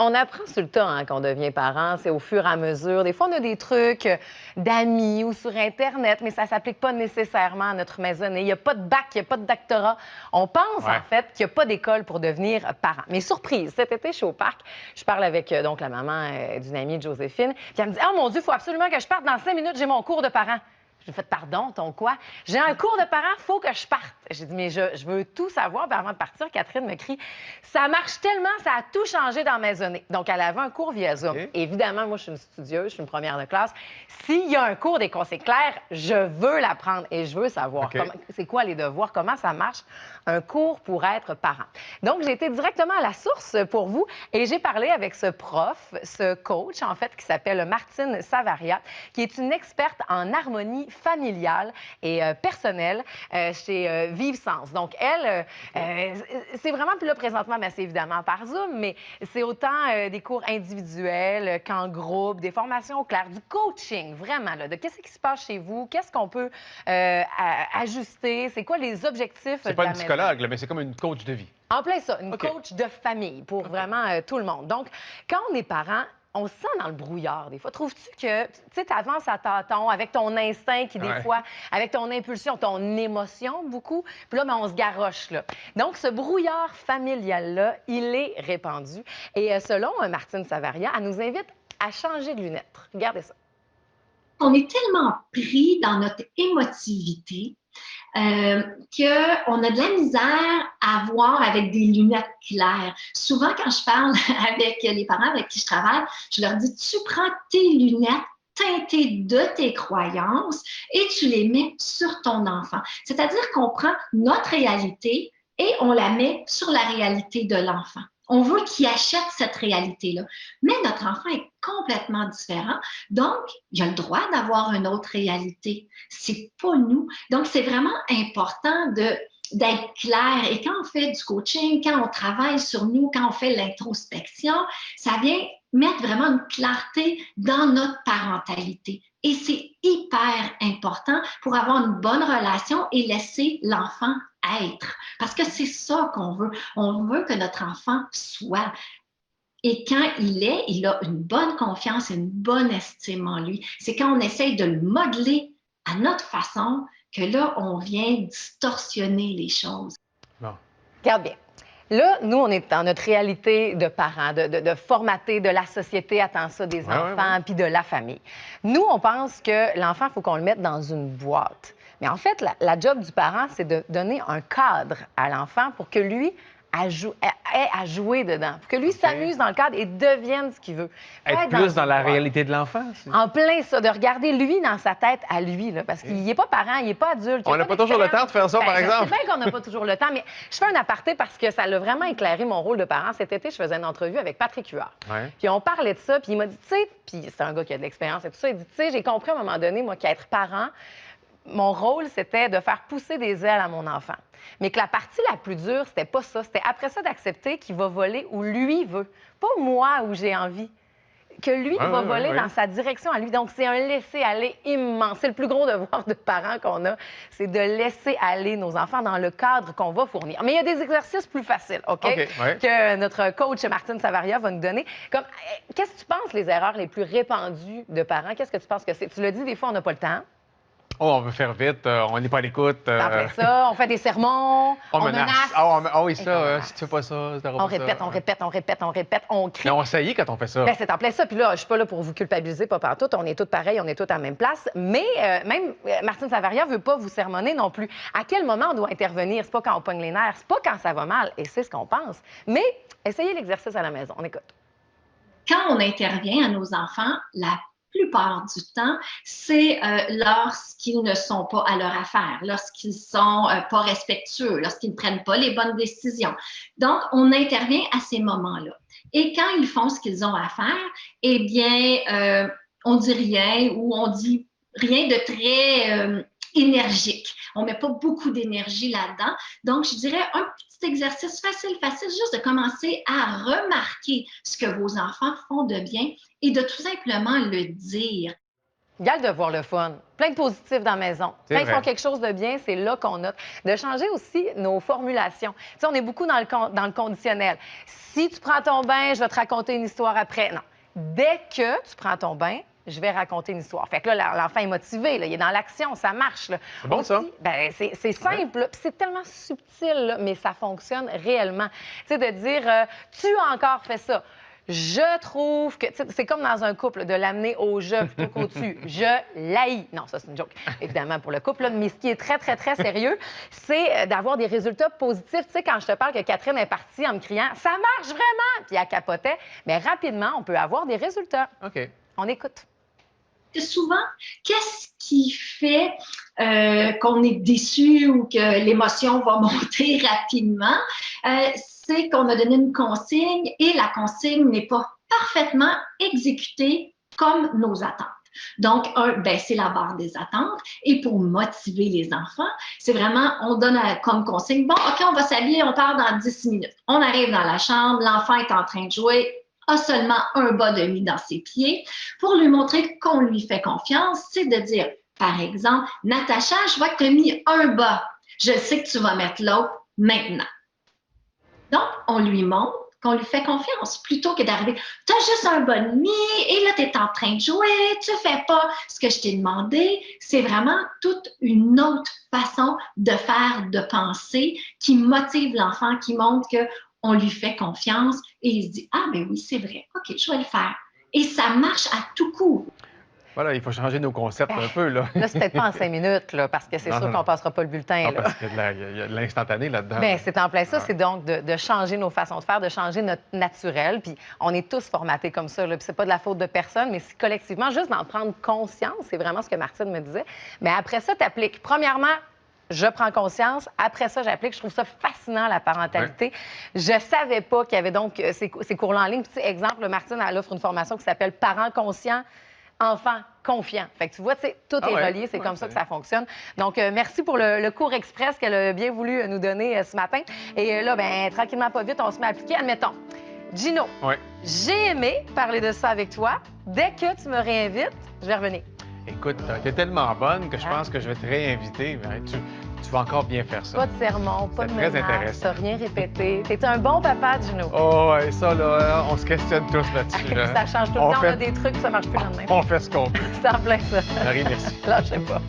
On apprend sur le tas hein, quand on devient parent, c'est au fur et à mesure. Des fois, on a des trucs d'amis ou sur Internet, mais ça ne s'applique pas nécessairement à notre maisonnée. Il n'y a pas de bac, il n'y a pas de doctorat. On pense en fait qu'il n'y a pas d'école pour devenir parent. Mais surprise, cet été, je suis au parc, je parle avec donc, la maman d'une amie de Joséphine, puis elle me dit « Oh mon Dieu, il faut absolument que je parte dans 5 minutes, j'ai mon cours de parent. » J'ai fait, pardon, ton quoi? J'ai un cours de parents, il faut que je parte. J'ai dit, mais je veux tout savoir. Puis avant de partir, Catherine me crie, ça marche tellement, ça a tout changé dans ma maisonnée. Donc, elle avait un cours via Zoom. Okay. Évidemment, moi, je suis une studieuse, je suis une première de classe. S'il y a un cours des conseils clairs, je veux l'apprendre et je veux savoir c'est quoi les devoirs, comment ça marche, un cours pour être parent. Donc, j'ai été directement à la source pour vous et j'ai parlé avec ce prof, ce coach, en fait, qui s'appelle Martine Savaria, qui est une experte en harmonie familiale et personnelle chez Vive Sens. Donc, elle, c'est vraiment, puis là, présentement, ben, c'est évidemment par Zoom, mais c'est autant des cours individuels qu'en groupe, des formations claires, du coaching, vraiment, là, de qu'est-ce qui se passe chez vous, qu'est-ce qu'on peut ajuster, c'est quoi les objectifs C'est pas une psychologue, là, mais c'est comme une coach de vie. En plein ça, une coach de famille pour vraiment tout le monde. Donc, quand on est parent, on se sent dans le brouillard des fois. Trouves-tu que, tu sais, tu avances à tâtons avec ton instinct qui, des fois, avec ton impulsion, ton émotion, beaucoup, puis là, ben, on se garoche, là. Donc, ce brouillard familial-là, il est répandu. Et selon Martine Savaria, elle nous invite à changer de lunettes. Regardez ça. On est tellement pris dans notre émotivité qu'on a de la misère à voir avec des lunettes claires. Souvent, quand je parle avec les parents avec qui je travaille, je leur dis, tu prends tes lunettes teintées de tes croyances et tu les mets sur ton enfant. C'est-à-dire qu'on prend notre réalité et on la met sur la réalité de l'enfant. On veut qu'il achète cette réalité-là. Mais notre enfant est complètement différent. Donc, il a le droit d'avoir une autre réalité. C'est pas nous. Donc, c'est vraiment important d'être clair. Et quand on fait du coaching, quand on travaille sur nous, quand on fait l'introspection, ça vient mettre vraiment une clarté dans notre parentalité. Et c'est hyper important pour avoir une bonne relation et laisser l'enfant être. Parce que c'est ça qu'on veut. On veut que notre enfant soit. Et quand il a une bonne confiance et une bonne estime en lui. C'est quand on essaye de le modeler à notre façon que là, on vient distorsionner les choses. Bon. Regarde bien. Là, nous, on est dans notre réalité de parents, de formater, de la société attend ça des enfants, puis de la famille. Nous, on pense que l'enfant, il faut qu'on le mette dans une boîte. Mais en fait, la job du parent, c'est de donner un cadre à l'enfant pour que lui ait à jouer dedans, pour que lui s'amuse dans le cadre et devienne ce qu'il veut. Être plus dans la réalité de l'enfant. En plein ça, de regarder lui dans sa tête à lui, là, parce qu'il n'est pas parent, il n'est pas adulte. On n'a pas toujours le temps de faire ça, par exemple. Je sais bien qu'on n'a pas toujours le temps, mais je fais un aparté parce que ça l'a vraiment éclairé mon rôle de parent. Cet été, je faisais une entrevue avec Patrick Huard. Puis on parlait de ça, puis il m'a dit, tu sais, puis c'est un gars qui a de l'expérience et tout ça, il dit, tu sais, j'ai compris à un moment donné, moi, qu'être parent, mon rôle, c'était de faire pousser des ailes à mon enfant. Mais que la partie la plus dure, c'était pas ça. C'était après ça d'accepter qu'il va voler où lui veut. Pas moi où j'ai envie. Que lui va voler dans sa direction à lui. Donc, c'est un laisser-aller immense. C'est le plus gros devoir de parents qu'on a. C'est de laisser aller nos enfants dans le cadre qu'on va fournir. Mais il y a des exercices plus faciles, OK? Que notre coach Martine Savaria va nous donner. Comme, qu'est-ce que tu penses les erreurs les plus répandues de parents? Qu'est-ce que tu penses que c'est? Tu l'as dit, des fois, on n'a pas le temps. Oh, on veut faire vite, on n'est pas à l'écoute. Après ça, on fait des sermons, on menace. Ah oui, ça, si tu fais pas ça, on répète, on répète, on crie. Mais on saillit quand on fait ça. Ben, c'est en plein ça. Puis là, je suis pas là pour vous culpabiliser, pas partout. On est tous pareils, on est tous à la même place. Mais même Martine Savaria veut pas vous sermonner non plus. À quel moment on doit intervenir? C'est pas quand on pogne les nerfs, c'est pas quand ça va mal. Et c'est ce qu'on pense. Mais essayez l'exercice à la maison. On écoute. Quand on intervient à nos enfants, la plupart du temps, c'est lorsqu'ils ne sont pas à leur affaire, lorsqu'ils sont pas respectueux, lorsqu'ils ne prennent pas les bonnes décisions. Donc, on intervient à ces moments-là. Et quand ils font ce qu'ils ont à faire, eh bien, on dit rien ou on dit rien de très énergique. On met pas beaucoup d'énergie là-dedans. Donc, je dirais un petit exercice facile, juste de commencer à remarquer ce que vos enfants font de bien et de tout simplement le dire. Regarde de voir le fun. Plein de positifs dans la maison. C'est Quand ils vrai. font quelque chose de bien, c'est là qu'on note. De changer aussi nos formulations. Tu sais, on est beaucoup dans le conditionnel. Si tu prends ton bain, je vais te raconter une histoire après. Non. Dès que tu prends ton bain, je vais raconter une histoire. Fait que là, l'enfant est motivé, là, il est dans l'action, ça marche. Là. C'est bon, ça? Ben, c'est simple, là, puis c'est tellement subtil, là, mais ça fonctionne réellement. Tu sais, de dire, tu as encore fait ça. Je trouve que, tu sais, c'est comme dans un couple, de l'amener au je plutôt qu'au-tu. Je l'haïs. Non, ça, c'est une joke, évidemment, pour le couple. Là, mais ce qui est très, très, très sérieux, c'est d'avoir des résultats positifs. Tu sais, quand je te parle que Catherine est partie en me criant « Ça marche vraiment! » Puis elle capotait, mais rapidement, on peut avoir des résultats. OK. On écoute. Souvent, qu'est-ce qui fait qu'on est déçu ou que l'émotion va monter rapidement? C'est qu'on a donné une consigne et la consigne n'est pas parfaitement exécutée comme nos attentes. Donc, baisser la barre des attentes. Et pour motiver les enfants, c'est vraiment, on donne comme consigne, bon, OK, on va s'habiller, on part dans 10 minutes. On arrive dans la chambre, l'enfant est en train de jouer, a seulement un bas de nuit dans ses pieds. Pour lui montrer qu'on lui fait confiance, c'est de dire, par exemple, Natacha, je vois que tu as mis un bas. Je sais que tu vas mettre l'autre maintenant. Donc, on lui montre qu'on lui fait confiance plutôt que d'arriver, tu as juste un bas de nuit et là, tu es en train de jouer, tu fais pas ce que je t'ai demandé. C'est vraiment toute une autre façon de faire, de penser qui motive l'enfant, qui montre que on lui fait confiance et il se dit « Ah, ben oui, c'est vrai, OK, je vais le faire. » Et ça marche à tout coup. Voilà, il faut changer nos concepts un peu, là. Là, c'est peut-être pas en 5 minutes, là, parce que c'est sûr qu'on passera pas le bulletin. Non, Là. parce qu'il y a de l'instantané là-dedans. Bien, c'est en plein ça. Ouais. C'est donc de changer nos façons de faire, de changer notre naturel. Puis on est tous formatés comme ça. Là. Puis c'est pas de la faute de personne, mais si collectivement, juste d'en prendre conscience, c'est vraiment ce que Martine me disait. Mais après ça, tu appliques. Premièrement, je prends conscience. Après ça, j'applique. Je trouve ça fascinant, la parentalité. Ouais. Je savais pas qu'il y avait donc ces cours-là en ligne. Puis, exemple, Martine, elle offre une formation qui s'appelle « Parents conscients, enfants confiants ». Fait que tu vois, tout est relié. C'est comme ça que ça fonctionne. Donc, merci pour le cours express qu'elle a bien voulu nous donner ce matin. Et là, bien, tranquillement, pas vite, on se met à appliquer. Admettons, Gino, j'ai aimé parler de ça avec toi. Dès que tu me réinvites, je vais revenir. Écoute, tu es tellement bonne que je pense que je vais te réinviter. Tu vas encore bien faire ça. Pas de sermon, pas de menace, très intéressant. t'as rien répété. T'es un bon papa, Gino. Oh, et ça, là, on se questionne tous là-dessus. Ça change tout le temps, on a des trucs, ça marche plus le lendemain. On fait ce qu'on peut. C'est en plein ça. Marie, merci. Lâchez pas.